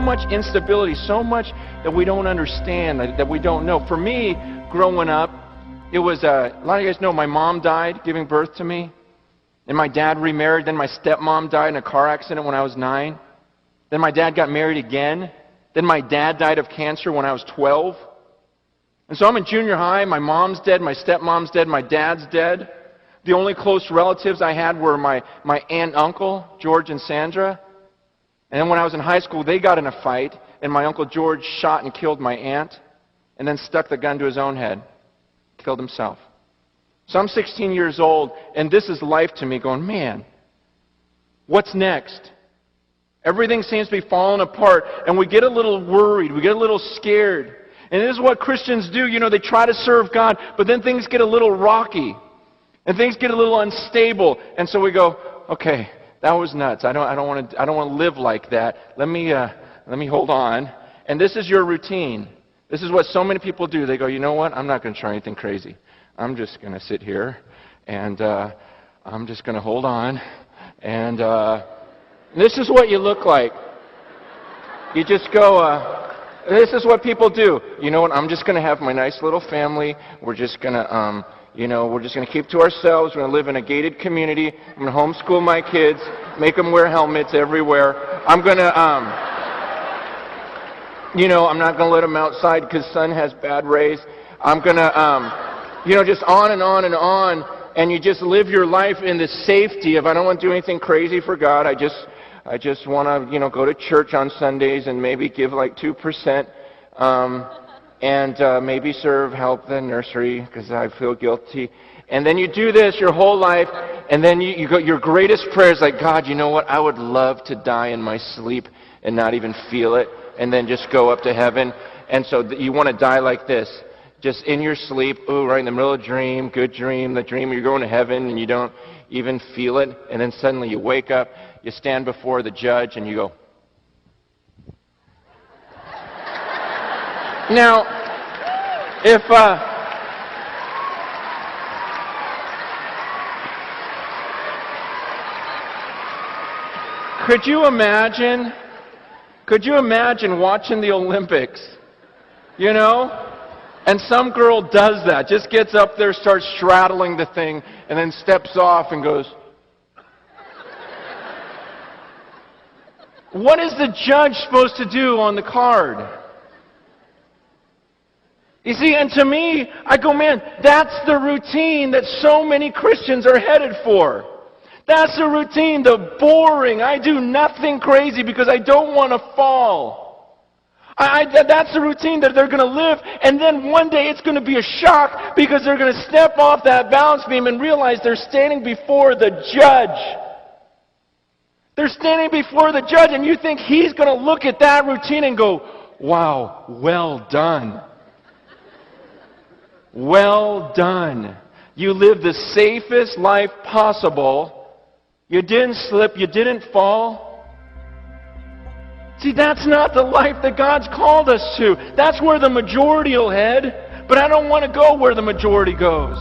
much instability, so much that we don't understand, that we don't know. For me, growing up, it was, a lot of you guys know my mom died giving birth to me. Then my dad remarried. Then my stepmom died in a car accident when I was 9. Then my dad got married again. Then my dad died of cancer when I was 12. And so I'm in junior high. My mom's dead. My stepmom's dead. My dad's dead. The only close relatives I had were my aunt and uncle, George and Sandra. And then when I was in high school, they got in a fight. And my uncle George shot and killed my aunt. And then stuck the gun to his own head. Killed himself. So I'm 16 years old. And this is life to me, going, man, what's next? Everything seems to be falling apart. And we get a little worried. We get a little scared. And this is what Christians do. You know, they try to serve God, but then things get a little rocky. And things get a little unstable. And so we go, okay, that was nuts. I don't want to live like that. Let me hold on. And this is your routine. This is what so many people do. They go, you know what? I'm not going to try anything crazy. I'm just going to sit here and I'm just going to hold on. And this is what you look like. You just go, this is what people do. You know what? I'm just going to have my nice little family. We're just going to, we're just going to keep to ourselves. We're going to live in a gated community. I'm going to homeschool my kids, make them wear helmets everywhere. I'm going to, I'm not going to let them outside because sun has bad rays. I'm going to, just on and on and on. And you just live your life in the safety of, I don't want to do anything crazy for God. I just want to, go to church on Sundays and maybe give like 2%. And maybe help the nursery because I feel guilty. And then you do this your whole life, and then you go, your greatest prayer is like, God, you know what? I would love to die in my sleep and not even feel it, and then just go up to heaven. And so you want to die like this, just in your sleep, right in the middle of a dream, good dream, the dream you're going to heaven, and you don't even feel it. And then suddenly you wake up, you stand before the judge, and you go, now, if could you imagine watching the Olympics, and some girl does that, just gets up there, starts straddling the thing, and then steps off and goes, what is the judge supposed to do on the card? You see, and to me, I go, man, that's the routine that so many Christians are headed for. That's the routine, the boring, I do nothing crazy because I don't want to fall. That's the routine that they're going to live, and then one day it's going to be a shock because they're going to step off that balance beam and realize they're standing before the judge. They're standing before the judge, and you think he's going to look at that routine and go, wow, well done. Well done. You lived the safest life possible. You didn't slip. You didn't fall. See, that's not the life that God's called us to. That's where the majority will head. But I don't want to go where the majority goes.